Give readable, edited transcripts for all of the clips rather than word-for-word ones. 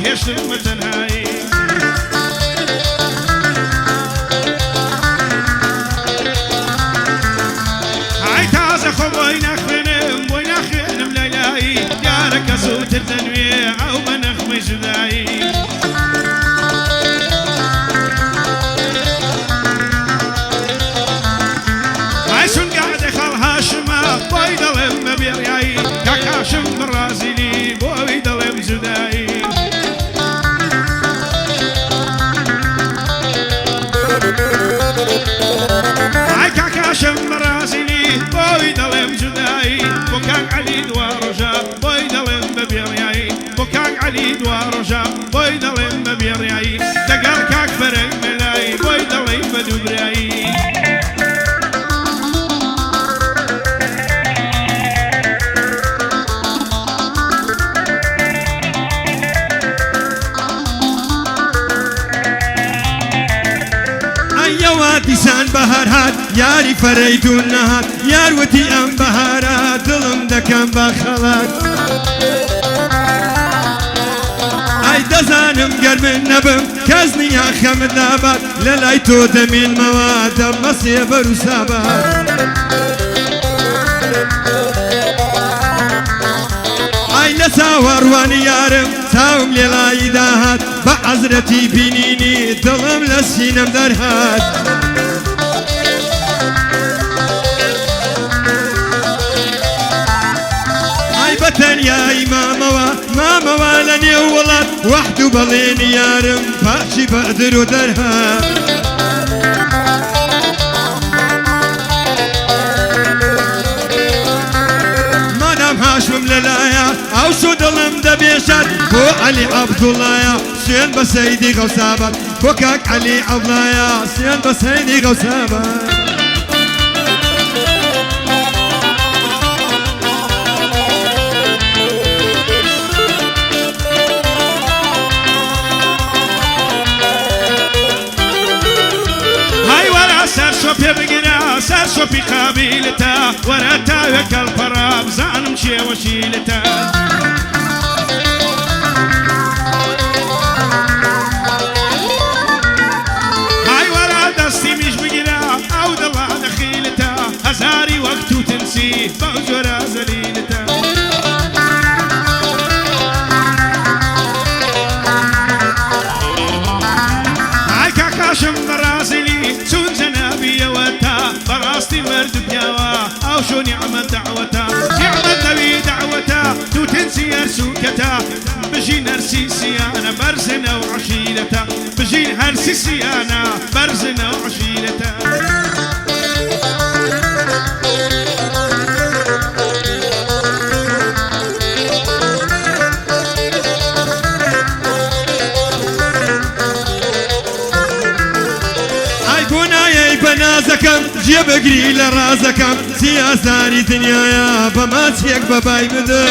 هێشتم بە تەنهایی ئای تازە خۆ بۆی ناخوێنم لەلایی یارەکە زووتر دەنوێ ئەو بە نەخمەی جودایی بۆی دەڵێم بە بێڕیایی کاکاشم بڕازیلی بۆی دەڵێم جودایی ئای کاکاشم بڕازیلی بۆی دەڵێم جودایی بۆ کاک عەلی دوا ڕۆژە بۆی دەڵێم بە بێڕیایی بۆ کاک عەلی دوا ڕۆژە بۆی دەڵێم بە بێڕیایی دەگەڵ کاک بەرەنگ مێلایی بۆی دەڵێم بە دووبرایی دیسان بەهار هات یاری فەرەیدون نەهات یاروەتی ئەم بەهارە دڵم دەکەم بە خەڵات ئای دەزانم گەر من نەبم کەس نییە خەمت نابات لە لای تۆ دەمێنمەوە دەمەسێ بەروسابات ئای لە چاوەڕوانی یارم چاوم لێڵایی داهات بە حەزرەتی بینینی دڵم لە سینەم دەرهات بەتەنیایی مامەوە لە نێو وڵات وەحد و بەڵێنی یارم پاچی بەدر و دەرهات مادام هاشم لەلایە ئەو شو دڵم دەبێشات بۆ عەلی عەبدوڵایە سوێن بە سەیدی غەوسابات بۆ کاک عەلی عەبدوڵایە سوێن بە سەیدی غەوسابات پێ بگرە سەر شۆپی قابیلتە وەرە تاوێکە پەڕە بزانم چێوەشیلتە های وەرە دەستی میش بگرە ئەو دڵا دەخیلتە هەزاری وەکت و تنسی بەو جۆرە زەلیلتە های کاکاشم بەڕازیلی چون جەنابیەوە تا بەڕاستی مەرد پیاوە ئەو شۆ نیعمەت دەعوەتە نیعمەت دەوی دەعوەتە دوو تنسی هەرسووکەتە بژین هەرسی سیانە بەرزنە و عەشیرەتە بژین هەرسی سیانە بەرزنە و عەشیرەتە نازەکەم جێ بەگری لە ڕازەکەم سیاساری دنیاە بەماچێک بەبای بدە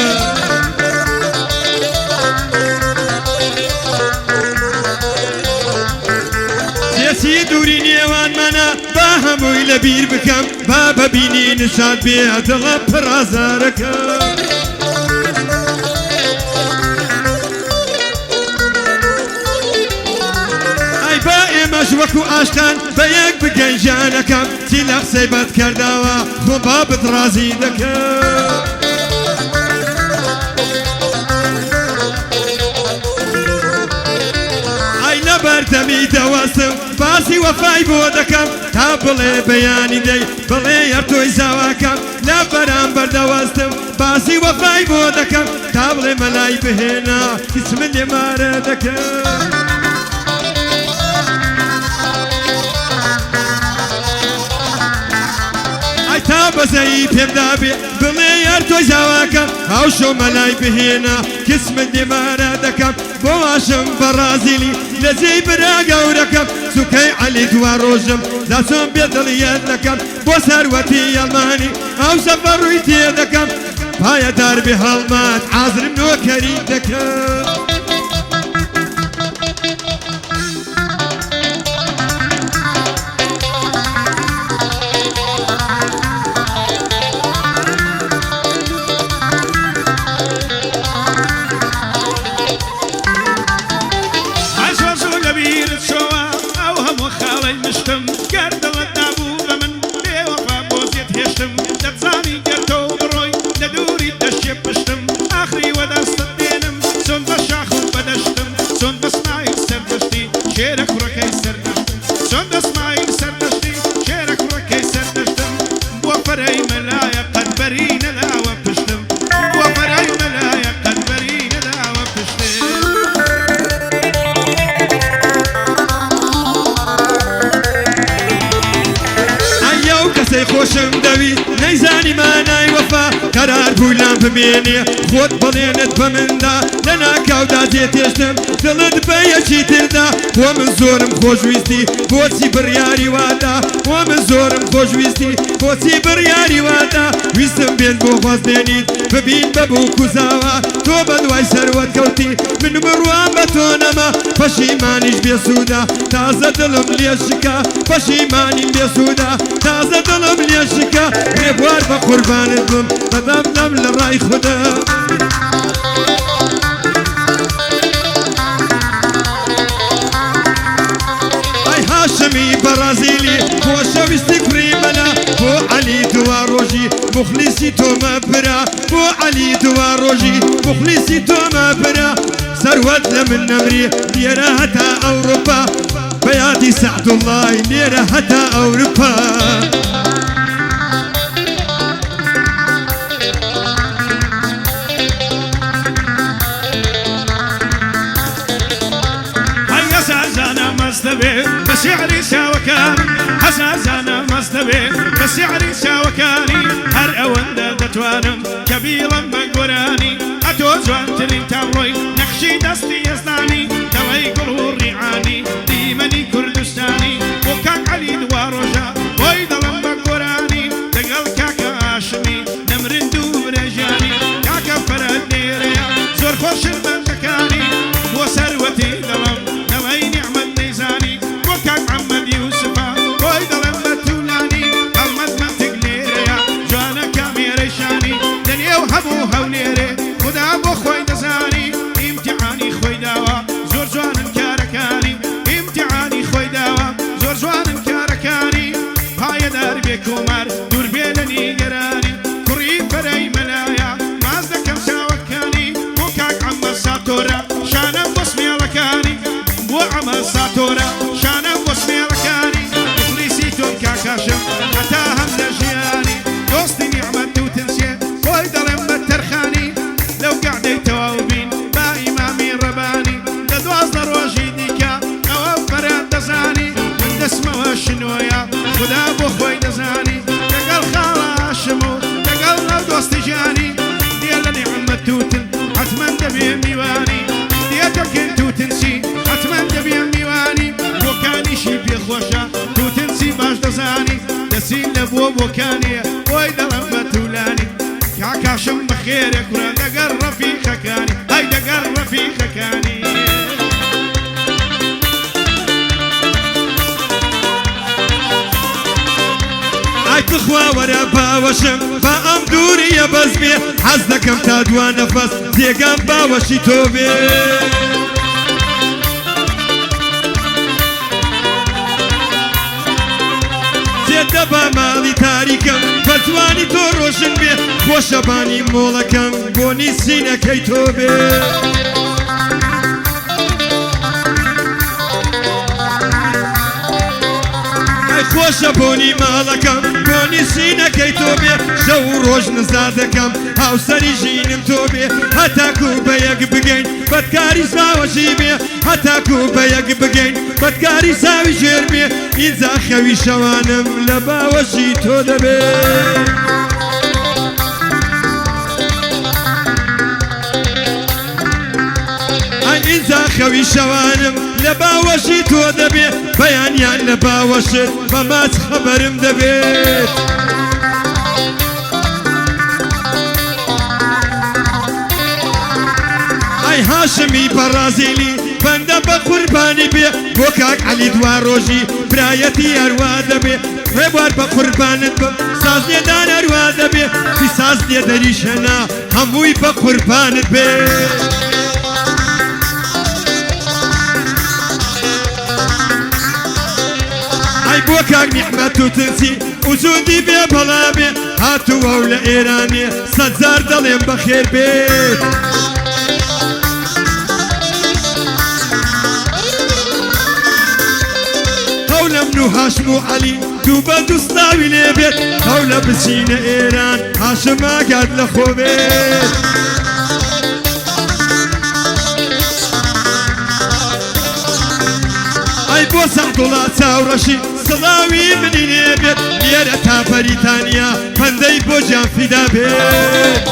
سێسی دووری نێوانمانە با هەمووی لە بیر بکەم با ببینی نشاد بێ دڵە پڕازارەکەم ئێمەش وەکو ئاشتان بە یەک بگەین ژیانەکەم چی لە قسەی بەد کرداوە خۆ بابت ڕازی دەکەم ئای لە بەردەمی دەوەستم باسی وەفای بۆ دەکەم تا بڵێ بەیانی دەی بڵێ یەر تۆی زاواکەم لە بەرامبەر دەوەستم باسی وەفای بۆ دەکەم تا بڵێ مەلای بهێنا هیچ من لێمارە دەکەم تا بەزەی پێمدا بێ بڵێ یار تۆی زاواکەم ئەو شۆ مەلای بهێنا کسمت دێمارە دەکەم بۆ واشم بەڕازیلی لە جێی برا گەورەکەم سوکەی عەلی دوا ڕۆژم دا چۆن بێدڵیەت دەکەم بۆ سەروەتی ئەڵمانی ئەو سەفەر ڕووی تێ دەکەم پایەدار بێ هەڵمات حازرم نۆکەری دەکەم هێشتم دەتزانی گەرتەوە بڕۆی لە دووری دەشێ پشتم ئاخری وەدەستت دێنم چۆن بە شاخ و بەدەشتم چۆن بەسمایل سەردەشتی شێرە کوڕەکەی سەردەشتم چۆن بەسمایل سەردەشتی شێرە کوڕەکەی سەردەشتم بۆ فەرەی مەلایە قەدبەری نەلاوە پشتم بۆ فەرەی مەلایە قەدبەری نەلاوە پشتم کەسەی خۆشم دەویست نەیزانی مانای وەفا قەرار بوو لام بمێنێ خۆت بڵێنت بە مندا لە ناکاودا جێتێشتم دڵت بە یەکی تردا بۆ من زۆرم خۆشویستی بۆچی بڕیاری وادا بۆ من زۆرم خۆشویستی بۆچی بڕیاری وادا ویستم بێت بۆ خواستێنیت ببین بەبوو کوزاوە تۆ بە دوای سەروەت کەوتی من بڕوان بە تۆ نەما پەشیمانیش بێسوودا تازە دڵم لێ شکا پەشیمانیم بێسوودا تازە دڵم لێ شکا ڕێبوار بە قوربانت بم بەدەمدەم لە ڕای خودە ئەی هاشمی بەرازیلی خۆشەویستی کوڕی مەلا بۆ عەلی دوا ڕۆژی مخلیسی تۆمە برا بۆ عەلی دوا ڕۆژی مخلیسی تۆمە برا سەروەت لە من نەمری لێرە هەتا ئەوروپا بەیادی سەعدوڵڵای لێرە هەتا ئەوروپا بسعري شاوكاني حساسانا مصدبي بسعري شاوكاني هر أوندا دتوانم كبيرا مقوراني أتوزوان ترين تامروي نقشي دستي يزناني دوي قرور ريعاني ديمني كردستاني وكاك علي دواروجا ويدلم مقوراني دقل كاكا هاشمي نمرن دورجاني كاكا فرد ديريا زور خوش المنتكاني وسروتي دلم دوي نعمة نيزاني وكاك محمد يوسفا ويدا لما تولاني أمد منطق ليريا جوانا كاميري شاني دنيا وهبوها وليري خدا بو خوي دزاني امتحاني خوي داوا زور جوان انكاركاني امتحاني خوي داوا زور جوان انكاركاني هاي دار بيكومار دور بيلني قراني كري فري ملايا مازدا كم شاوكاني وكاك عم ساتورا شانا بصمي لكاني بو عم ساتورا شانا بصمي لكاني مخلصي تون كاكاشم حتى هم لجياني دوستي نعمة وتنسي ويدا لما ترخاني لو قاعدي تواوبين با إمامي رباني لدوازنا روجي ديكا أو فراد دزاني من دسمة وشنويا خدا بو خوي دزاني تقل خالا شمو تقل لو دوستي جاني ديال نعمة توتن حتما دبي ميواني ديالك انتو تنسي حتما دبي ميواني وكاني شي بيخوشا تو تنسي باش دزاني دسين لبو بوكاني ويدا لما تولاني كاكاشم بخير يا كرا دقر رفيقة كاني هاي دقر رفيقة كاني ئای بخوا وەرە باوەشم با ئەم دووریە بەس بێ حەز دەکەم تا دوا نەفەس جێگەم باوەشی تۆ بێ جێدەبا ماڵی تاریکەم بە جوانی تۆ ڕۆشن بێ خۆشەبانی مۆڵەکەم بۆنی سینەکەی تۆ بێ خۆشە بۆنی ماڵەکەم بۆنی سینەکەی تۆ بێ شەو و ڕۆژ نزا دەکەم هاوسەری ژینم تۆ بێ هەتاکو بە یەک بگەین بەدکاری ساوەشی بێ هەتاکو بە یەک بگەین بەدکاری ساوی ژێر بێ ئینجا خەوی شەوانم لە باوەشی تۆ دەبێ ئینجا خەوی شەوانم لە باوەشی تۆ دەبێ بەیانیان لە باوەشت بە ماچ خەبەرم دەبێت ئەی هاشمی بەرازیلی بەندە بە قوربانی بێ بۆ کاک عەلی دوا ڕۆژی برایەتی هەروە دەبێ ڕێبوار بە قوربانت بم ساز لێدان هەروە دەبێ تی ساز لێ دەریشەنا هەمووی بە قوربانت بێ بۆ کاک نیحمەت و تنسی وجودی بێ بەڵا بێ هاتووە و لە ئێرانێ سەد جار دەڵێم بەخێر بێت هەولە من و هاشم و عەلی دوو بە دووستاوی لێ بێت هەولە بچینە ئێران هاشم ئاگات لە خۆ بێت ئەی بۆ سەعدوڵا چاوڕەشی سڵاوی منی لێ بێت لێرە تا بەریتانیا پەندەی بۆ گیان فیدا بێت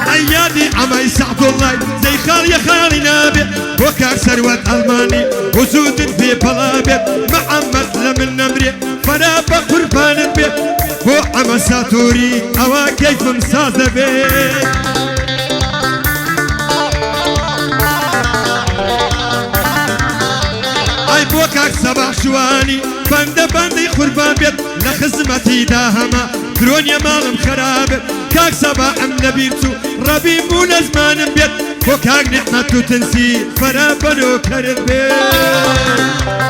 ئەی یادی ئەمای سەعدوڵای زەی خاڵیە خاڵی نابێت بۆ کاک سەروەت ئەڵمانی وجودت بێ بەڵا بێت مەحەممەد لە من نەمرێ فەرا بە قوربانت بێت بۆ ئەمە ساتوری ئەوە کەیفم ساز دەبێت بۆ کاک سەباح شوانی بەندە بەندەی قوربان بێت لە خزمەتیدا هەمە درۆنیە ماڵم خەرابێت کاک سەباحم لەبیر چوو ڕەبیم بوو لە زمانم بێت بۆ کاک نێحمەت و تنسی فەرە بەرۆ کەرت بێت